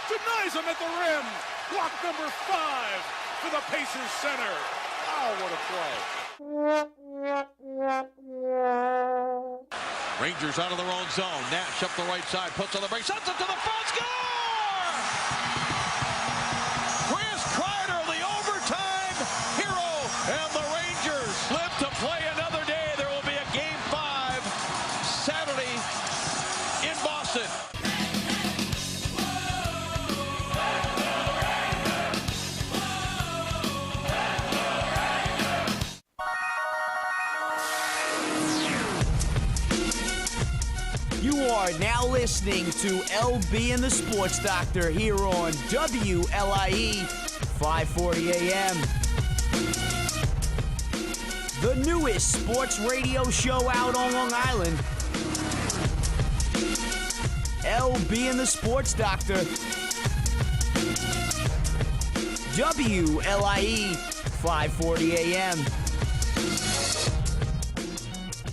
Denies him at the rim. Block number 5 for the Pacers center. Oh, what a play. Rangers out of their own zone. Nash up the right side, puts on the break, sends it to the front, score! Chris Kreider, the overtime hero, and the Rangers live to play another day. There will be a Game 5 Saturday in Boston. You are now listening to LB and the Sports Doctor here on WLIE 540 AM. The newest sports radio show out on Long Island. LB and the Sports Doctor. WLIE 540 AM.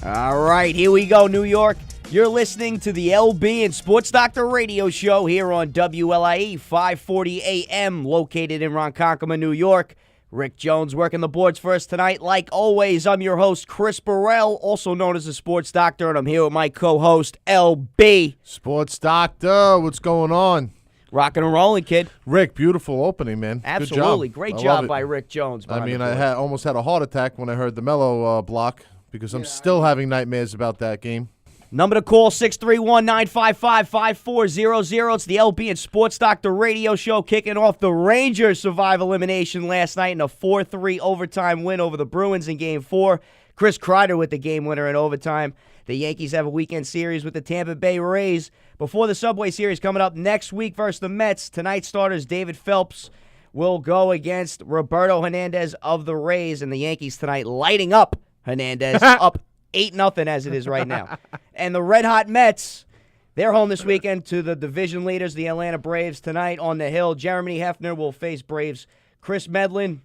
All right, here we go, New York. You're listening to the LB and Sports Doctor radio show here on WLIE 540 AM, located in Ronkonkoma, New York. Rick Jones working the boards for us tonight. Like always, I'm your host, Chris Burrell, also known as the Sports Doctor, and I'm here with my co-host, LB. Sports Doctor, what's going on? Rocking and rolling, kid. Rick, beautiful opening, man. Absolutely. Good job. Great I job love it. by Rick Jones. I mean, I almost had a heart attack when I heard the Mello block because I'm still having nightmares about that game. Number to call, 631-955-5400. It's the LB and Sports Doctor radio show kicking off. The Rangers survive elimination last night in a 4-3 overtime win over the Bruins in Game 4. Chris Kreider with the game winner in overtime. The Yankees have a weekend series with the Tampa Bay Rays before the Subway Series coming up next week versus the Mets. Tonight's starters, David Phelps, will go against Roberto Hernandez of the Rays, and the Yankees tonight lighting up Hernandez up 8-0 as it is right now. And the red-hot Mets, they're home this weekend to the division leaders, the Atlanta Braves, tonight on the Hill. Jeremy Hefner will face Braves Chris Medlin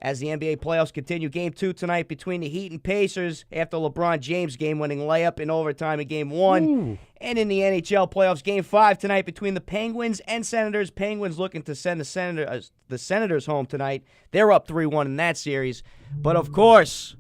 as the NBA playoffs continue. Game 2 tonight between the Heat and Pacers after LeBron James' game-winning layup in overtime in Game 1. Ooh. And in the NHL playoffs, Game 5 tonight between the Penguins and Senators. Penguins looking to send the Senators home tonight. They're up 3-1 in that series. But of course,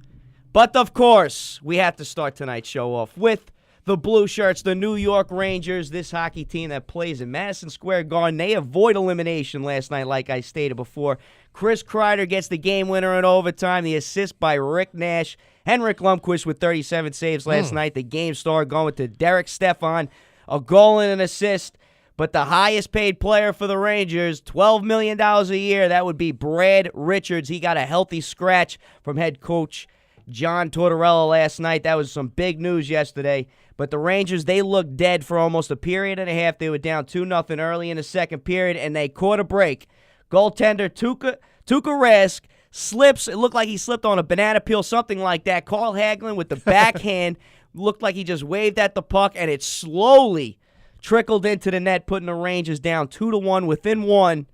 we have to start tonight's show off with the Blue Shirts, the New York Rangers, this hockey team that plays in Madison Square Garden. They avoid elimination last night, like I stated before. Chris Kreider gets the game winner in overtime. The assist by Rick Nash. Henrik Lundqvist with 37 saves last night. The game star going to Derek Stefan, a goal and an assist. But the highest paid player for the Rangers, $12 million a year, that would be Brad Richards. He got a healthy scratch from head coach John Tortorella last night. That was some big news yesterday. But the Rangers, they looked dead for almost a period and a half. They were down 2-0 early in the second period, and they caught a break. Goaltender Tuukka Rask slips. It looked like he slipped on a banana peel, something like that. Carl Hagelin with the backhand looked like he just waved at the puck, and it slowly trickled into the net, putting the Rangers down 2-1 within one.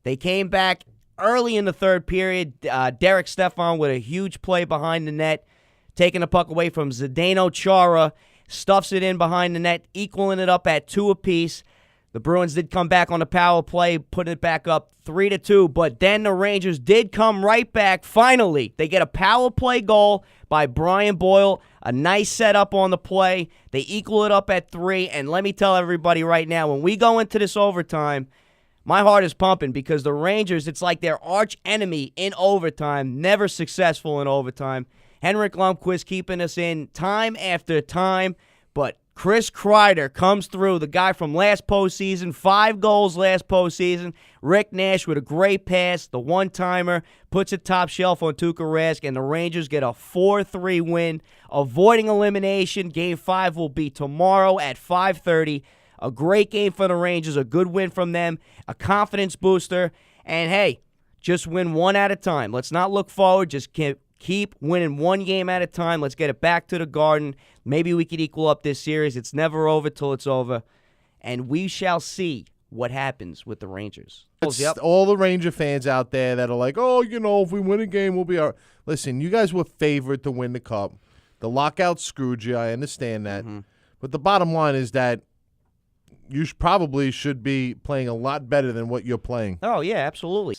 They came back early in the third period. Derek Stefan with a huge play behind the net, taking the puck away from Zdeno Chara, stuffs it in behind the net, equaling it up at 2 apiece. The Bruins did come back on the power play, putting it back up 3-2, but then the Rangers did come right back. Finally, they get a power play goal by Brian Boyle, a nice setup on the play. They equal it up at 3, and let me tell everybody right now, when we go into this overtime, my heart is pumping because the Rangers, it's like their arch enemy in overtime, never successful in overtime. Henrik Lundqvist keeping us in time after time, but Chris Kreider comes through, the guy from last postseason, 5 goals last postseason. Rick Nash with a great pass, the one-timer, puts it top shelf on Tuukka Rask, and the Rangers get a 4-3 win, avoiding elimination. Game 5 will be tomorrow at 5:30. A great game for the Rangers, a good win from them, a confidence booster, and hey, just win one at a time. Let's not look forward, just keep winning one game at a time. Let's get it back to the Garden. Maybe we could equal up this series. It's never over till it's over. And we shall see what happens with the Rangers. All the Ranger fans out there that are like, oh, if we win a game, we'll be all right. Listen, you guys were favored to win the Cup. The lockout screwed you. I understand that. Mm-hmm. But the bottom line is that you probably should be playing a lot better than what you're playing. Oh, yeah, absolutely.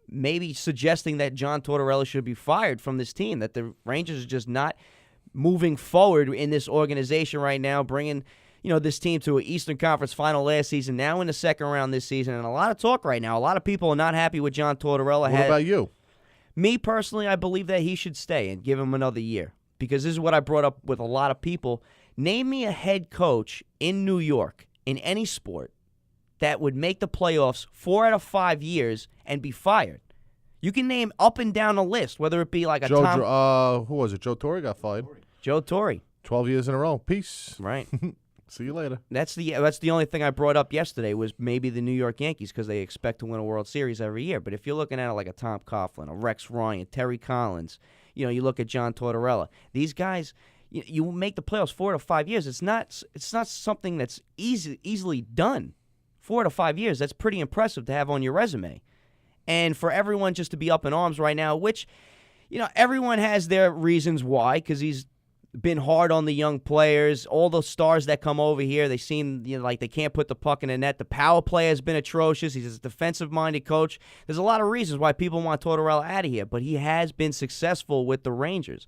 Maybe suggesting that John Tortorella should be fired from this team, that the Rangers are just not moving forward in this organization right now, bringing this team to an Eastern Conference final last season, now in the second round this season, and a lot of talk right now. A lot of people are not happy with John Tortorella. What about you? Me, personally, I believe that he should stay and give him another year, because this is what I brought up with a lot of people. Name me a head coach in New York, in any sport, that would make the playoffs 4 out of 5 years and be fired. You can name up and down the list, whether it be like a who was it? Joe Torre got fired. Joe Torre. 12 years in a row. Peace. Right. See you later. That's the only thing I brought up yesterday was maybe the New York Yankees, because they expect to win a World Series every year. But if you're looking at it like a Tom Coughlin, a Rex Ryan, Terry Collins, you look at John Tortorella. These guys, you make the playoffs 4 to 5 years. It's not something that's easily done. 4 to 5 years, that's pretty impressive to have on your resume. And for everyone just to be up in arms right now, which, everyone has their reasons why, because he's been hard on the young players. All the stars that come over here, they seem like they can't put the puck in the net. The power play has been atrocious. He's a defensive-minded coach. There's a lot of reasons why people want Tortorella out of here, but he has been successful with the Rangers.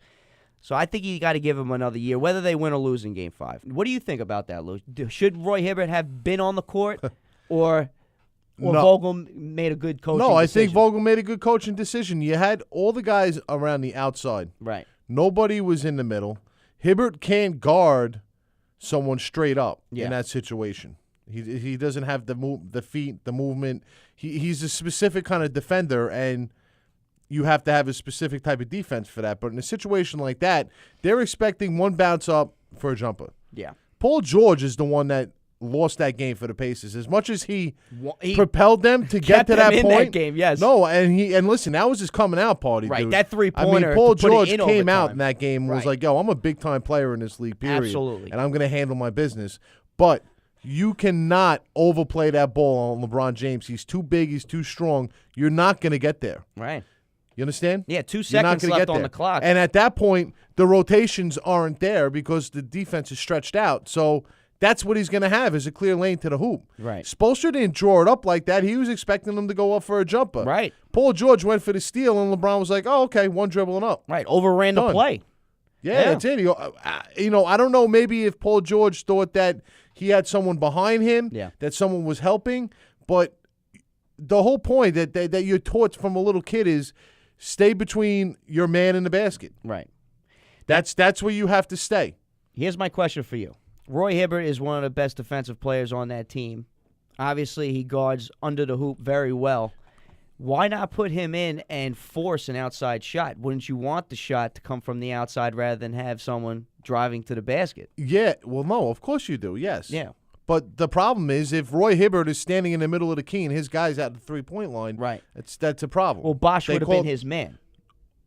So I think you got to give him another year, whether they win or lose in Game 5. What do you think about that, Lou? Should Roy Hibbert have been on the court, or No. Vogel made a good coaching decision? No, I think Vogel made a good coaching decision. You had all the guys around the outside. Right. Nobody was in the middle. Hibbert can't guard someone straight up Yeah. in that situation. He doesn't have the feet, the movement. He's a specific kind of defender, and you have to have a specific type of defense for that. But in a situation like that, they're expecting one bounce up for a jumper. Yeah. Paul George is the one that lost that game for the Pacers. As much as he He propelled them to get kept to them that in point. that game, yes. No, and listen, that was his coming out party, Right, dude. that three-pointer Paul to put it George in came out overtime. in that game and was Right. like, yo, I'm a big-time player in this league, period. Absolutely. And I'm going to handle my business. But you cannot overplay that ball on LeBron James. He's too big. He's too strong. You're not going to get there. Right. You understand? Yeah, 2 You're not seconds gonna left get on there. the clock. And at that point, the rotations aren't there because the defense is stretched out. So that's what he's going to have is a clear lane to the hoop. Right. Spoelstra didn't draw it up like that. He was expecting them to go up for a jumper. Right. Paul George went for the steal, and LeBron was like, oh, okay, one dribbling up. Right, overran the Done. play. Yeah, that's it. I don't know, maybe if Paul George thought that he had someone behind him, Yeah. that someone was helping, but the whole point that you're taught from a little kid is stay between your man and the basket. Right. That's where you have to stay. Here's my question for you. Roy Hibbert is one of the best defensive players on that team. Obviously, he guards under the hoop very well. Why not put him in and force an outside shot? Wouldn't you want the shot to come from the outside rather than have someone driving to the basket? Yeah, well, no, of course you do, yes. Yeah. But the problem is if Roy Hibbert is standing in the middle of the key and his guy's at the three-point line, Right. that's a problem. Well, Bosch They would have called- been his man.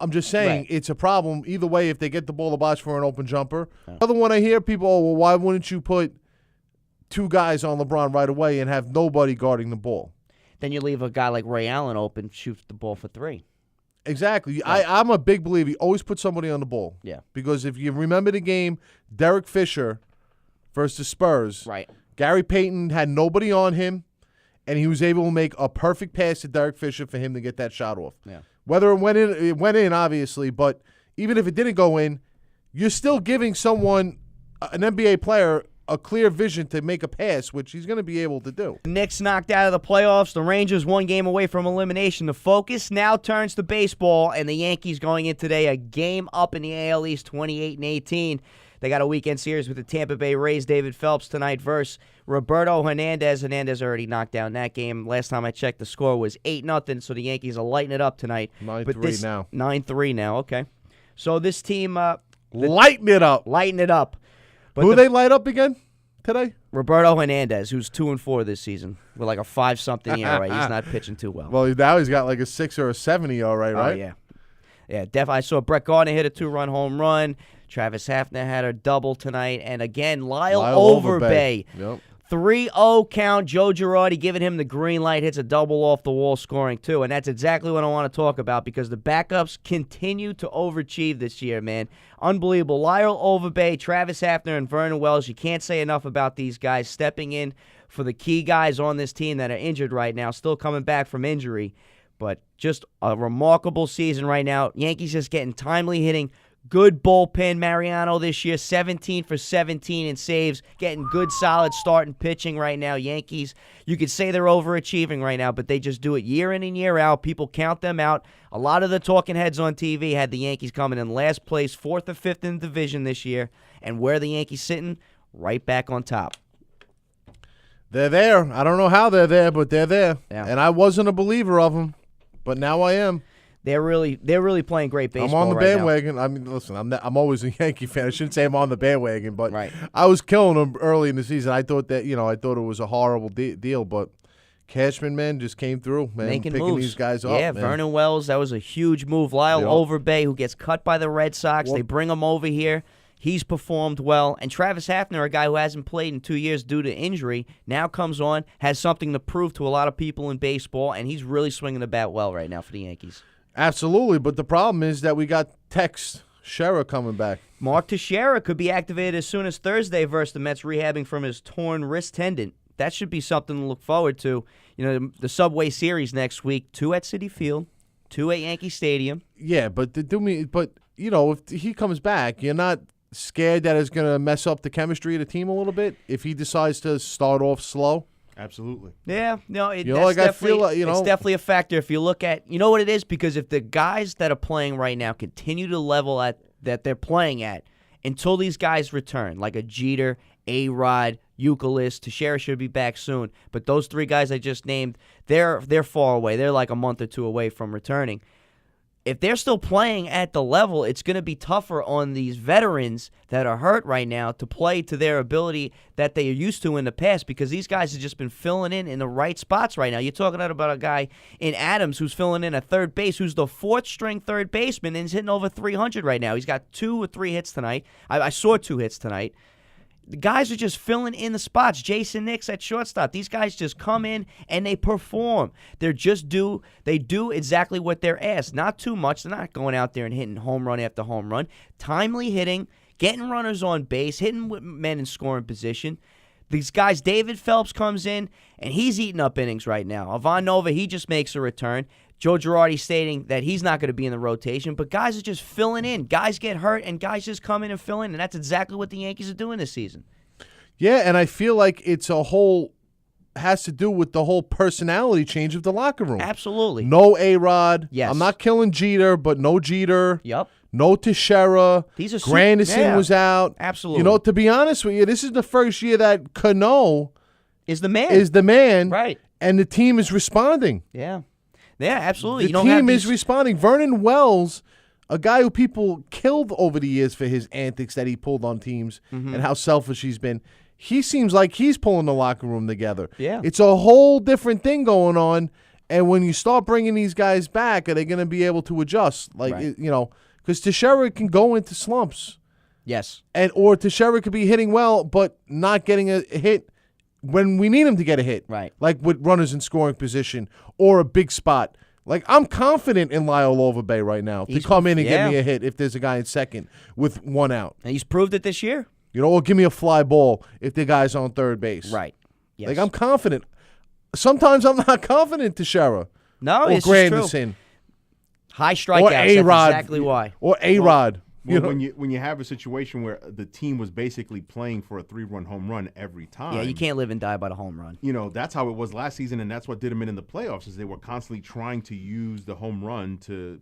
I'm just saying Right. it's a problem either way if they get the ball to Bosch for an open jumper. Other one I hear people, well, why wouldn't you put two guys on LeBron right away and have nobody guarding the ball? Then you leave a guy like Ray Allen open, shoots the ball for 3. Exactly. I'm a big believer. You always put somebody on the ball. Yeah. Because if you remember the game, Derek Fisher versus the Spurs, Right. Gary Payton had nobody on him, and he was able to make a perfect pass to Derek Fisher for him to get that shot off. Yeah. Whether it went in, obviously, but even if it didn't go in, you're still giving someone, an NBA player, a clear vision to make a pass, which he's going to be able to do. Knicks knocked out of the playoffs. The Rangers 1 game away from elimination. The focus now turns to baseball, and the Yankees going in today a game up in the AL East, 28-18. They got a weekend series with the Tampa Bay Rays. David Phelps tonight versus Roberto Hernandez. Hernandez already knocked down that game. Last time I checked, the score was 8-0, so the Yankees are lighting it up tonight. 9-3 now. 9-3 now, okay. So this team Lighten it up. lighting it up. But Who they light up again today? Roberto Hernandez, who's 2-4 this season with like a 5-something ERA. He's not pitching too well. Well, now he's got like a 6 or a 7 ERA, right? Oh, yeah. Yeah, I saw Brett Gardner hit a 2-run home run. Travis Hafner had a double tonight. And again, Lyle Overbay. Yep. 3-0 count. Joe Girardi giving him the green light, hits a double off the wall scoring too. And that's exactly what I want to talk about because the backups continue to overachieve this year, man. Unbelievable. Lyle Overbay, Travis Hafner, and Vernon Wells. You can't say enough about these guys stepping in for the key guys on this team that are injured right now, still coming back from injury. But just a remarkable season right now. Yankees just getting timely hitting. Good bullpen, Mariano, this year, 17 for 17 in saves, getting good, solid starting pitching right now. Yankees, you could say they're overachieving right now, but they just do it year in and year out. People count them out. A lot of the talking heads on TV had the Yankees coming in last place, 4th or 5th in the division this year. And where are the Yankees sitting? Right back on top. They're there. I don't know how they're there, but they're there. Yeah. And I wasn't a believer of them, but now I am. They're really playing great baseball. I'm on the right bandwagon. I mean, listen, I'm always a Yankee fan. I shouldn't say I'm on the bandwagon, but Right. I was killing them early in the season. I thought that I thought it was a horrible deal, but Cashman, man, just came through, man, Making picking moves. these guys up. Yeah, man. Vernon Wells, that was a huge move. Lyle Yep. Overbay, who gets cut by the Red Sox. They bring him over here. He's performed well. And Travis Hafner, a guy who hasn't played in 2 years due to injury, now comes on, has something to prove to a lot of people in baseball, and he's really swinging the bat well right now for the Yankees. Absolutely, but the problem is that we got Tex Scherrer coming back. Mark Teixeira could be activated as soon as Thursday versus the Mets rehabbing from his torn wrist tendon. That should be something to look forward to. The Subway Series next week, 2 at Citi Field, 2 at Yankee Stadium. Yeah, but if he comes back, you're not scared that it's going to mess up the chemistry of the team a little bit if he decides to start off slow? Absolutely. Yeah, no, You know, like, I feel like, it's definitely a factor if you look at, what it is, because if the guys that are playing right now continue to level at that they're playing at until these guys return, like a Jeter, A-Rod, Euclid, Teixeira should be back soon, but those 3 guys I just named, they're far away. They're like a month or 2 away from returning. If they're still playing at the level, it's going to be tougher on these veterans that are hurt right now to play to their ability that they are used to in the past because these guys have just been filling in the right spots right now. You're talking about a guy in Adams who's filling in at third base, who's the 4th-string third baseman and is hitting over 300 right now. He's got 2 or 3 hits tonight. I saw 2 hits tonight. The guys are just filling in the spots. Jason Nix at shortstop. These guys just come in and they perform. They do exactly what they're asked. Not too much. They're not going out there and hitting home run after home run. Timely hitting, getting runners on base, hitting with men in scoring position. These guys, David Phelps comes in, and he's eating up innings right now. Ivan Nova, he just makes a return. Joe Girardi stating that he's not going to be in the rotation, but guys are just filling in. Guys get hurt, and guys just come in and fill in, and that's exactly what the Yankees are doing this season. Yeah, and I feel like has to do with the whole personality change of the locker room. Absolutely. No A-Rod. Yes. I'm not killing Jeter, but no Jeter. Yep. No Teixeira. These are Granderson was out. Absolutely. To be honest with you, this is the first year that Cano is the man. Right. And the team is responding. Yeah. Yeah, absolutely. The team is responding. Vernon Wells, a guy who people killed over the years for his antics that he pulled on teams and how selfish he's been, he seems like he's pulling the locker room together. Yeah. It's a whole different thing going on. And when you start bringing these guys back, are they going to be able to adjust? Because Teixeira can go into slumps. Yes. Or Teixeira could be hitting well, but not getting a hit when we need him to get a hit. Right. Like with runners in scoring position or a big spot. Like, I'm confident in Lyle Overbay right now to come in and give me a hit if there's a guy in second with 1 out. And he's proved it this year. Or give me a fly ball if the guy's on third base. Right. Yes. Like, I'm confident. Sometimes I'm not confident Teixeira. No, or it's Granderson. True. High strikeouts. Or A-Rod. That's exactly why. Or A-Rod. When you have a situation where the team was basically playing for a 3-run home run every time. Yeah, you can't live and die by the home run. That's how it was last season, and that's what did them in the playoffs, is they were constantly trying to use the home run to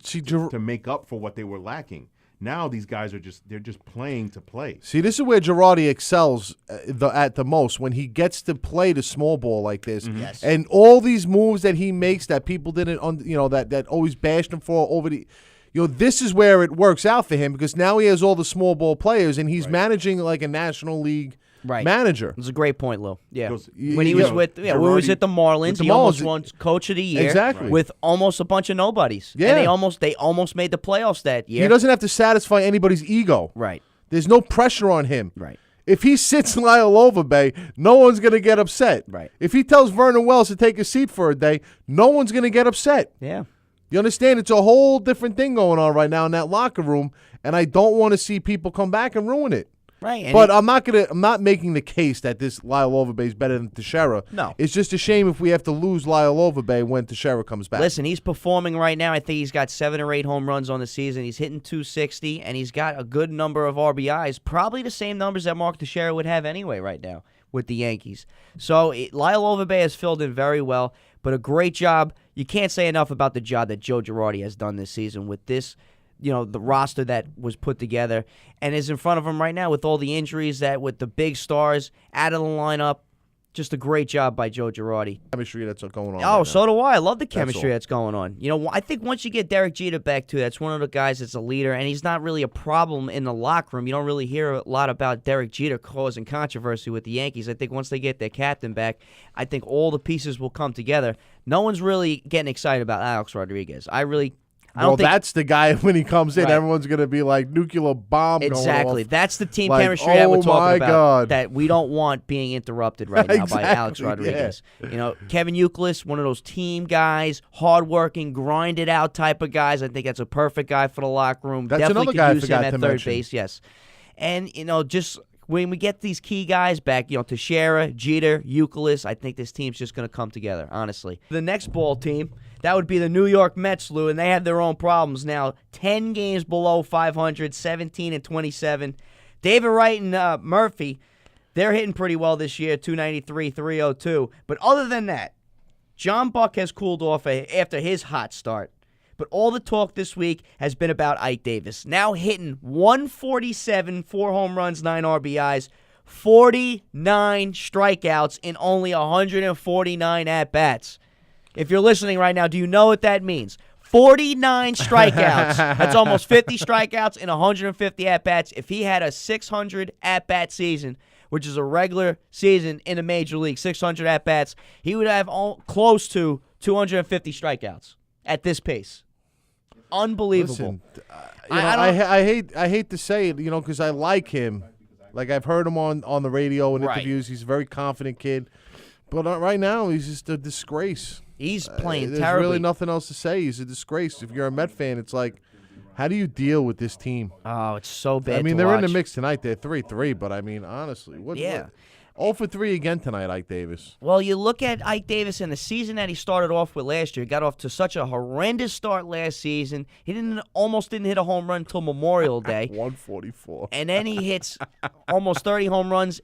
make up for what they were lacking. Now these guys are just playing to play. See, this is where Girardi excels at the most, when he gets to play the small ball like this. Mm-hmm. Yes. And all these moves that he makes that people didn't, that always bashed him for over the. This is where it works out for him because now he has all the small ball players and he's managing like a National League manager. It's a great point, Lou. Yeah. Because, when he was with the Marlins, he almost won Coach of the Year with almost a bunch of nobodies. Yeah. And they almost made the playoffs that year. He doesn't have to satisfy anybody's ego. Right. There's no pressure on him. Right. If he sits Lyle Overbay, no one's going to get upset. Right. If he tells Vernon Wells to take a seat for a day, no one's going to get upset. Yeah. You understand? It's a whole different thing going on right now in that locker room, and I don't want to see people come back and ruin it. Right. But I'm not making the case that this Lyle Overbay is better than Teixeira. No. It's just a shame if we have to lose Lyle Overbay when Teixeira comes back. Listen, he's performing right now. I think he's got 7 or 8 home runs on the season. He's hitting .260, and he's got a good number of RBIs, probably the same numbers that Mark Teixeira would have anyway right now with the Yankees. So Lyle Overbay has filled in very well, but a great job. You can't say enough about the job that Joe Girardi has done this season with this, the roster that was put together and is in front of him right now with all the injuries, that with the big stars out of the lineup. Just a great job by Joe Girardi. Chemistry that's going on. Oh, so do I. I love the chemistry all. that's going on. I think once you get Derek Jeter back, too, that's one of the guys that's a leader, and he's not really a problem in the locker room. You don't really hear a lot about Derek Jeter causing controversy with the Yankees. I think once they get their captain back, I think all the pieces will come together. No one's really getting excited about Alex Rodriguez. I don't think that's the guy when he comes in, Right. Everyone's going to be like nuclear bomb exactly. going off. That's the team Like, chemistry that we're oh talking my about God. that we don't want being interrupted right now by Alex Exactly, Rodriguez. Kevin Youkilis, one of those team guys, hardworking, grind it out type of guys. I think that's a perfect guy for the locker room. That's Definitely another could guy I use him forgot at to third mention. base, yes. And just when we get these key guys back, Teixeira, Jeter, Youkilis, I think this team's just going to come together, honestly. The next ball team, that would be the New York Mets, Lou, and they have their own problems now. 10 games below 500, 17-27. David Wright and Murphy, they're hitting pretty well this year, 293, 302. But other than that, John Buck has cooled off after his hot start. But all the talk this week has been about Ike Davis, now hitting 147, 4 home runs, 9 RBIs, 49 strikeouts in only 149 at-bats. If you're listening right now, do you know what that means? 49 strikeouts. That's almost 50 strikeouts in 150 at-bats. If he had a 600 at-bat season, which is a regular season in the Major League, 600 at-bats, he would have close to 250 strikeouts at this pace. Unbelievable. Listen, I hate to say it, because I like him. Like, I've heard him on the radio and Right. interviews. He's a very confident kid. But right now, he's just a disgrace. He's playing There's terribly. really nothing else to say. He's a disgrace. If you're a Met fan, it's like, how do you deal with this team? Oh, it's so bad. I mean, to they're in the watch. mix tonight. They're 3-3, but I mean, honestly, what? Yeah. 0 for 3 again tonight, Ike Davis. Well, you look at Ike Davis and the season that he started off with last year. He got off to such a horrendous start last season. He almost didn't hit a home run until Memorial Day. 144. And then he hits almost 30 home runs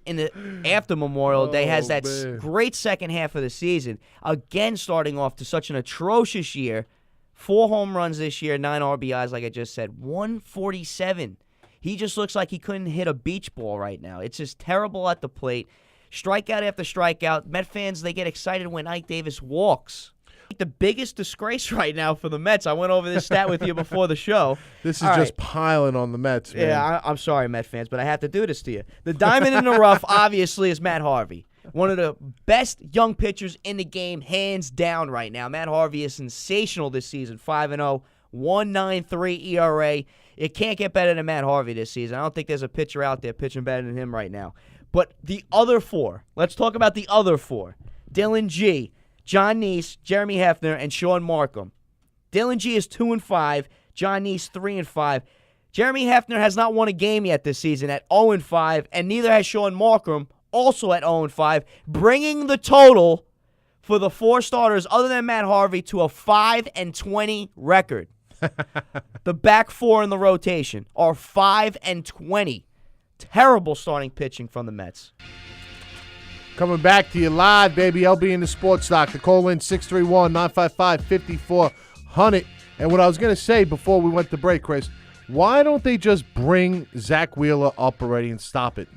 after Memorial Day. Has that man. great second half of the season. Again, starting off to such an atrocious year. 4 home runs this year, 9 RBIs, like I just said. 147. He just looks like he couldn't hit a beach ball right now. It's just terrible at the plate. Strikeout after strikeout. Met fans, they get excited when Ike Davis walks. The biggest disgrace right now for the Mets. I went over this stat with you before the show. This is All just right. piling on the Mets, man. Yeah, I'm sorry, Met fans, but I have to do this to you. The diamond in the rough, obviously, is Matt Harvey. One of the best young pitchers in the game, hands down right now. Matt Harvey is sensational this season, 5-0, 1.93 ERA. It can't get better than Matt Harvey this season. I don't think there's a pitcher out there pitching better than him right now. But the other 4, let's talk about the other 4. Dylan G., John Neese, Jeremy Hefner, and Sean Markham. Dylan G is 2-5, John Neese 3-5. Jeremy Hefner has not won a game yet this season at 0-5, and neither has Sean Markham, also at 0-5, bringing the total for the 4 starters other than Matt Harvey to a 5-20 record. The back 4 in the rotation are 5-20. Terrible starting pitching from the Mets. Coming back to you live, baby. LB in the Sports Doc. The call in 631-955-5400. And what I was going to say before we went to break, Chris, why don't they just bring Zach Wheeler up already and stop it?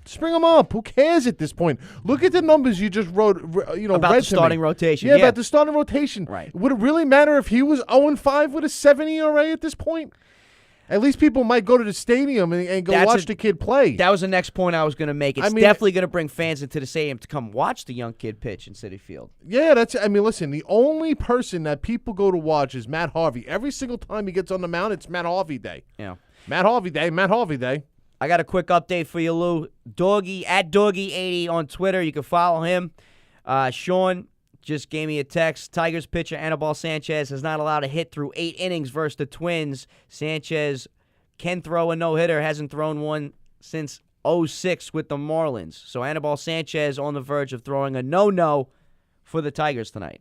Just bring him up. Who cares at this point? Look at the numbers you just wrote. About read the to me. starting rotation. Yeah, Yeah. about the starting rotation. Right. Would it really matter if he was 0-5 with a 7 ERA at this point? At least people might go to the stadium and go watch the kid play. That was the next point I was going to make. It's definitely going to bring fans into the stadium to come watch the young kid pitch in Citi Field. Yeah, listen, the only person that people go to watch is Matt Harvey. Every single time he gets on the mound, it's Matt Harvey Day. Yeah. Matt Harvey Day, Matt Harvey Day. I got a quick update for you, Lou. Doggy, at Doggy80 on Twitter. You can follow him. Sean just gave me a text. Tigers pitcher Anibal Sanchez has not allowed a hit through 8 innings versus the Twins. Sanchez can throw a no-hitter. Hasn't thrown one since 2006 with the Marlins. So Anibal Sanchez on the verge of throwing a no-no for the Tigers tonight.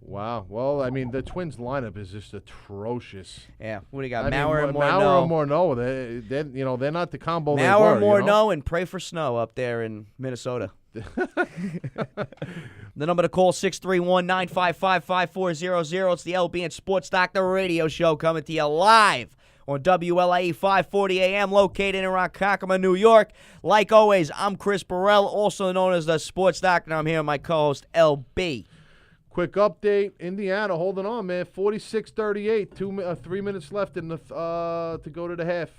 Wow. Well, I mean, the Twins lineup is just atrocious. Yeah. What do you got? I mean, Mauer and Mauer Morneau. and Morneau, they're not the combo they Mauer, were. Morneau, and pray for snow up there in Minnesota. The number to call, 631-955-5400. It's the LB and Sports Doctor Radio Show coming to you live on WLIE 540 AM, located in Ronkonkoma, New York. Like always, I'm Chris Burrell, also known as the Sports Doctor. I'm here with my co-host, LB. Quick update: Indiana holding on, man. 46-38. 3 minutes left in the to go to the half.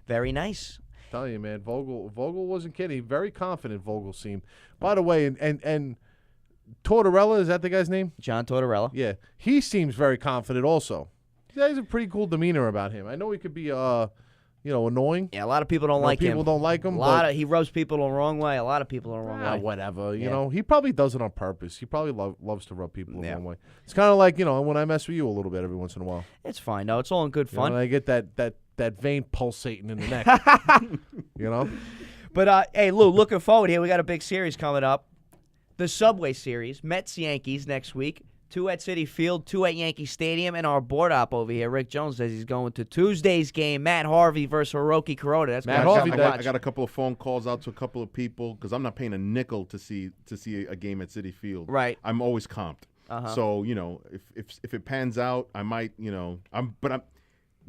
Very nice. Tell you, man, Vogel wasn't kidding. Very confident Vogel seemed. By the way, and Tortorella, is that the guy's name? John Tortorella. Yeah, he seems very confident also. He has a pretty cool demeanor about him. I know he could be annoying. Yeah, a lot of people don't like him. People don't like him. He rubs people the wrong way. A lot of people the wrong way. Whatever. Yeah. You know, he probably does it on purpose. He probably loves to rub people the wrong way. It's kind of like, when I mess with you a little bit every once in a while. It's fine, though. It's all in good fun. I get that vein pulsating in the neck. But, hey, Lou, looking forward here. We got a big series coming up. The Subway Series, Mets-Yankees next week. 2 at Citi Field, 2 at Yankee Stadium, and our board op over here, Rick Jones, says he's going to Tuesday's game, Matt Harvey versus Hiroki Kuroda. That's Matt what Harvey. I got a couple of phone calls out to a couple of people because I'm not paying a nickel to see a game at Citi Field. Right. I'm always comped. So if it pans out, I might I'm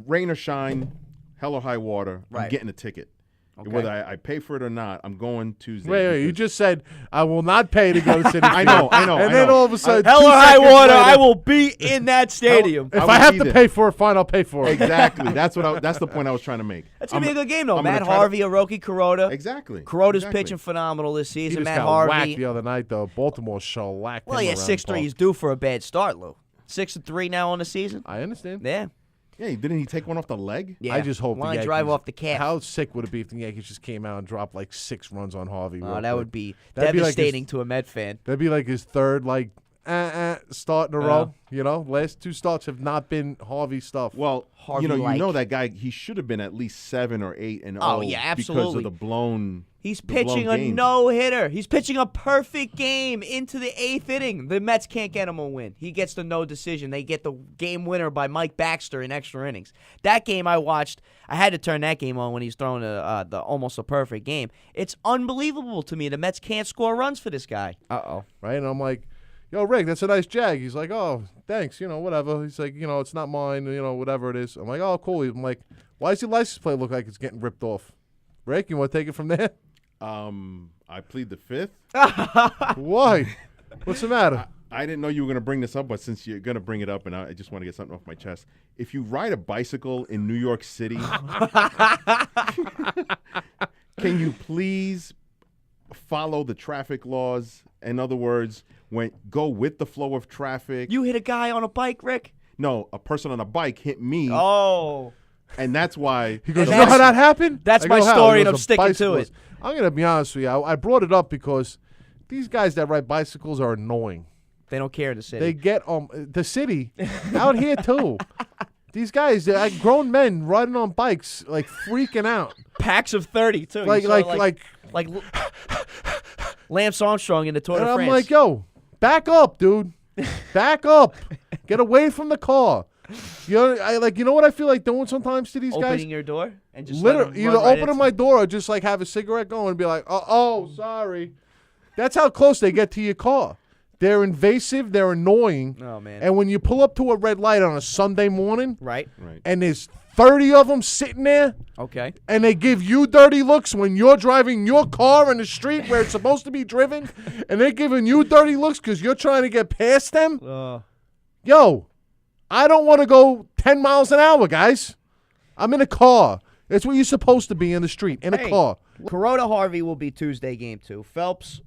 rain or shine, hell or high water, Right. I'm getting a ticket. Okay. Whether I pay for it or not, I'm going Tuesday. Wait, you because- just said, I will not pay to go to Citi Field. I know. And then all of a sudden, Hell 2 or high seconds water, later, I will be in that stadium. If I I will have be to there. pay for it, fine, I'll pay for it. Exactly. That's the point I was trying to make. That's going to be a good game, though. I'm gonna Matt try to- Harvey, Hiroki Kuroda. Exactly. Kuroda's Exactly. pitching phenomenal this He season. just Matt got whacked Harvey. the other night, though. Baltimore shellacked Well, him yeah, around 6-3. the He's park. due for a bad start, Lou. 6-3 now on the season. I understand. Yeah. Yeah, didn't he take one off the leg? Yeah. I just hope Line the Yankees drive off the calf. How sick would it be if the Yankees just came out and dropped like 6 runs on Harvey? Oh, real that quick? would be That'd be like his- devastating to a Met fan. That'd be like his third start in a row. Last 2 starts have not been Harvey stuff. Well, Harvey you like. know that guy. He should have been at least 7 or 8 and Oh, yeah, because absolutely. of the blown. He's the blown pitching a games. no-hitter. He's pitching a perfect game into the 8th inning. The Mets can't get him a win. He gets the no decision. They get the game winner by Mike Baxter in extra innings. That game I watched, I had to turn that game on when he's throwing the almost a perfect game. It's unbelievable to me. The Mets can't score runs for this guy. Uh-oh. Right? And I'm like, yo, Rick, that's a nice jag. He's like, oh, thanks, whatever. He's like, it's not mine, whatever it is. I'm like, oh, cool. I'm like, why does your license plate look like it's getting ripped off? Rick, you want to take it from there? I plead the 5th. Why? What's the matter? I didn't know you were going to bring this up, but since you're going to bring it up, and I just want to get something off my chest. If you ride a bicycle in New York City, can you please follow the traffic laws? In other words, go with the flow of traffic. You hit a guy on a bike, Rick? No, a person on a bike hit me, Oh. and that's why. He goes, And you know how that's- that happened? that's I my go, how? story, He and I'm goes, "A sticking to bicyclist." it. I'm going to be honest with you. I brought it up because these guys that ride bicycles are annoying. They don't care in the city. They get the city out here too. These guys, they're like grown men riding on bikes, like freaking out. Packs of 30, too. You Like saw, Lance Armstrong in the Tour and de I'm France. like, yo, back up, dude. Back up. Get away from the car. You know what I feel like doing sometimes to these opening guys? your door and just let Literally, him either run right opening into- my door or just like have a cigarette going and be like, oh, sorry. That's how close they get to your car. They're invasive. They're annoying. Oh, man. And when you pull up to a red light on a Sunday morning Right. Right. and there's 30 of them sitting there Okay. and they give you dirty looks when you're driving your car in the street where it's supposed to be driven and they're giving you dirty looks because you're trying to get past them, yo, I don't want to go 10 miles an hour, guys. I'm in a car. That's what you're supposed to be in the street, in a Hey, car. Kuroda Harvey will be Tuesday game 2. Phelps,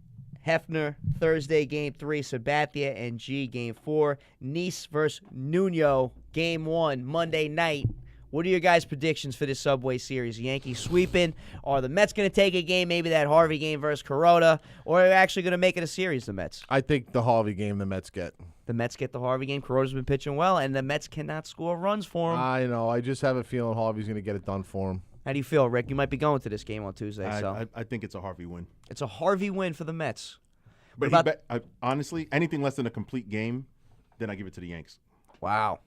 Hefner, Thursday game 3. Sabathia and G game 4. Nice versus Nuno game 1, Monday night What are your guys' predictions for this Subway Series? Yankees sweeping? Are the Mets going to take a game, maybe that Harvey game versus Kuroda? Or are they actually going to make it a series, the Mets? I think the Harvey game the Mets get. The Mets get the Harvey game. Kuroda's been pitching well, and the Mets cannot score runs for him. I know. I just have a feeling Harvey's going to get it done for him. How do you feel, Rick? You might be going to this game on Tuesday. I think it's a Harvey win. It's a Harvey win for the Mets. But honestly, anything less than a complete game, then I give it to the Yanks. Wow.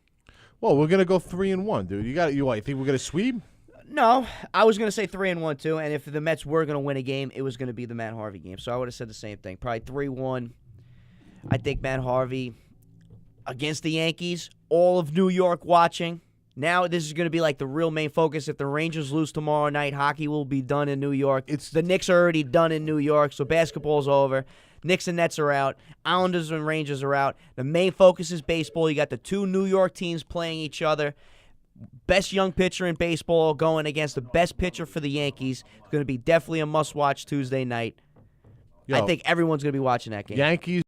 Well, we're going to go 3-1, dude. You think we're going to sweep? No, I was going to say 3-1 too, and if the Mets were going to win a game, it was going to be the Matt Harvey game. So I would have said the same thing. Probably 3-1. I think Matt Harvey against the Yankees, all of New York watching. Now this is going to be like the real main focus. If the Rangers lose tomorrow night, hockey will be done in New York. The Knicks are already done in New York, so basketball's over. Knicks and Nets are out. Islanders and Rangers are out. The main focus is baseball. You got the two New York teams playing each other. Best young pitcher in baseball going against the best pitcher for the Yankees. It's going to be definitely a must-watch Tuesday night. I think everyone's going to be watching that game. Yankees.